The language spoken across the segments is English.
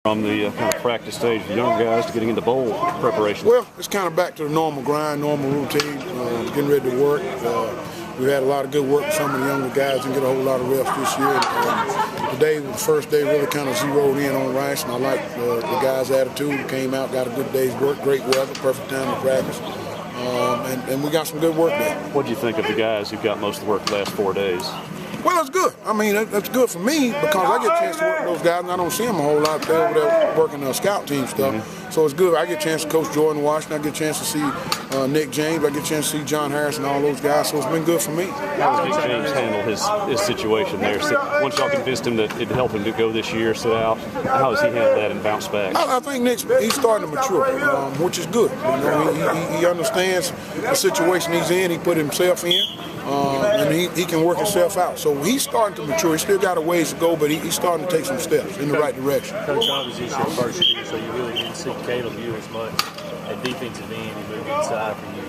From the kind of practice stage for younger guys to getting into bowl preparation? Well, it's kind of back to the normal grind, normal routine, getting ready to work. We've had a lot of good work with some of the younger guys and get a whole lot of reps this year. Today was the first day really kind of zeroed in on Rice, and I like the guys' attitude. Came out, got a good day's work, great weather, perfect time to practice. And we got some good work there. What do you think of the guys who've got most of the work the last 4 days? Well, it's good. I mean, it's good for me because I get a chance to work with those guys, and I don't see them a whole lot. They're over there working scout team stuff. So it's good. I get a chance to coach Jordan Washington. I get a chance to see Nick James. I get a chance to see John Harris and all those guys. So it's been good for me. How does Nick James handle his situation there? So once y'all convinced him that it'd help him to go this year, sit out, how does he handle that and bounce back? I think he's starting to mature, which is good. You know, he understands the situation he's in. He put himself in. And he can work himself out. So he's starting to mature. He's still got a ways to go, but he's starting to take some steps in the right direction. Coach, obviously it's your first year, so you really didn't see Caleb you as much at defensive end. He moved inside for you.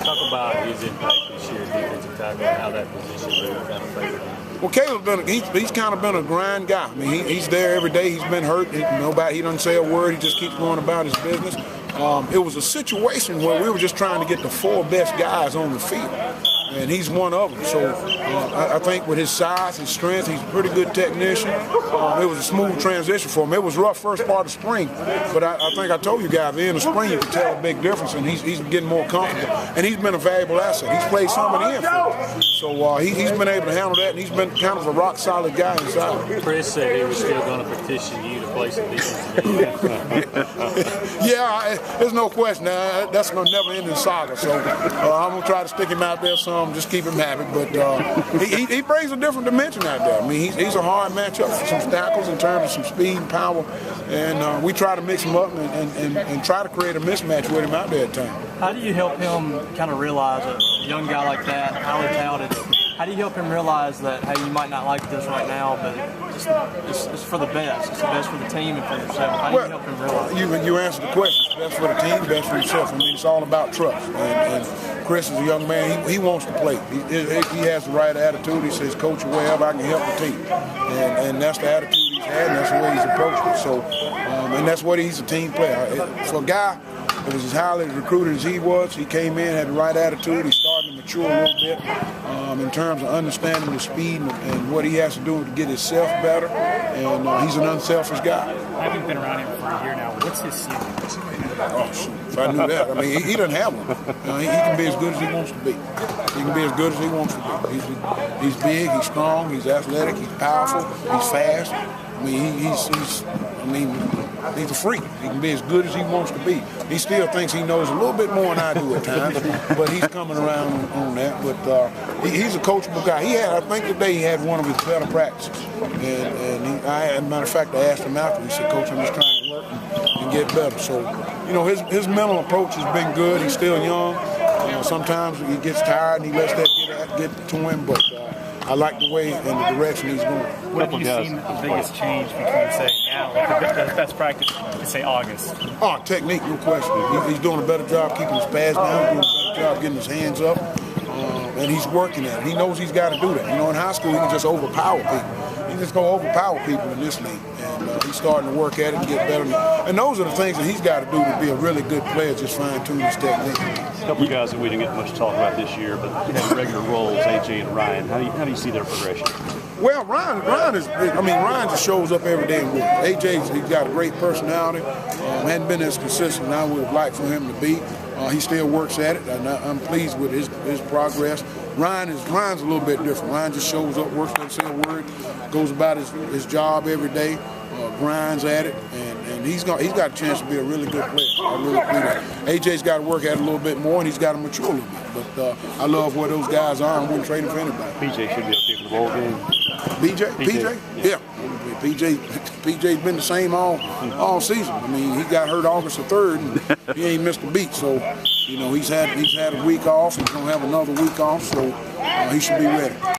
Talk about his impact this year, defensive tackle, and how that position moved kind of favored him. Well, Caleb's he's kind of been a grind guy. I mean, he's there every day. He's been hurt. He doesn't say a word. He just keeps going about his business. It was a situation where we were just trying to get the 4 best guys on the field. And he's one of them. So I think with his size, his strength, he's a pretty good technician. It was a smooth transition for him. It was rough first part of spring, but I think I told you guys, in the spring you could tell a big difference, and he's getting more comfortable. And he's been a valuable asset. He's played some in the infield. So he's been able to handle that, and he's been kind of a rock-solid guy inside. Chris said he was still going to petition you to play some defensive end. Yeah, there's no question. That's a never-ending saga. So I'm going to try to stick him out there some, just keep him happy. But he brings a different dimension out there. I mean, he's a hard matchup for some tackles in terms of some speed and power. And we try to mix him up and try to create a mismatch with him out there at times. How do you help him kind of realize a young guy like that, highly talented, how do you help him realize that, hey, you might not like this right now, but it's for the best. It's the best for the team and for yourself. How do you help him realize? You answered the question. It's best for the team, best for himself. I mean, it's all about trust. And Chris is a young man. He wants to play. He has the right attitude. He says, Coach, wherever I can help the team. And that's the attitude he's had, and that's the way he's approached it. So, and that's what he's a team player. For a guy that was as highly recruited as he was, he came in, had the right attitude. He's starting to mature a little bit in terms of understanding the speed and what he has to do to get himself better. And he's an unselfish guy. Having been around him for a year now, what's his ceiling? Oh, shoot. If I knew that. I mean, he doesn't have one. He can be as good as he wants to be. He can be as good as he wants to be. He's big, he's strong, he's athletic, he's powerful, he's fast. I mean, he's a freak. He can be as good as he wants to be. He still thinks he knows a little bit more than I do at times, but he's coming around on that. But he's a coachable guy. I think today he had one of his better practices. As a matter of fact, I asked him after. He said, Coach, I'm just trying to work and get better. So, you know, his mental approach has been good. He's still young. Sometimes he gets tired and he lets that get to him, but I like the way and the direction he's going. What have you seen the biggest change between, say, now, the best practice, let's say August? Oh, technique, no question. He's doing a better job keeping his pads down, doing a better job getting his hands up, and he's working at it. He knows he's got to do that. You know, in high school, he can just overpower people. He can just go overpower people in this league, and he's starting to work at it and get better. And those are the things that he's got to do to be a really good player, just fine-tune his technique. A couple of guys that we didn't get much to talk about this year, but have regular roles, AJ and Ryan. How do you see their progression? Well, Ryan just shows up every day and works. He's got a great personality. Hadn't been as consistent as I would have liked for him to be. He still works at it, and I'm pleased with his progress. Ryan's a little bit different. Ryan just shows up, works, doesn't say a word, goes about his job every day, grinds at it, and he's got a chance to be a really good player. I really believe that. AJ's got to work at it a little bit more, and he's got to mature a little bit. But I love where those guys are. I wouldn't trade him for anybody. PJ should be okay for the ball game. PJ? Yeah. PJ's been the same all season. I mean, he got hurt August the 3rd, and he ain't missed a beat. So, you know, he's had a week off. He's gonna have another week off, so he should be ready.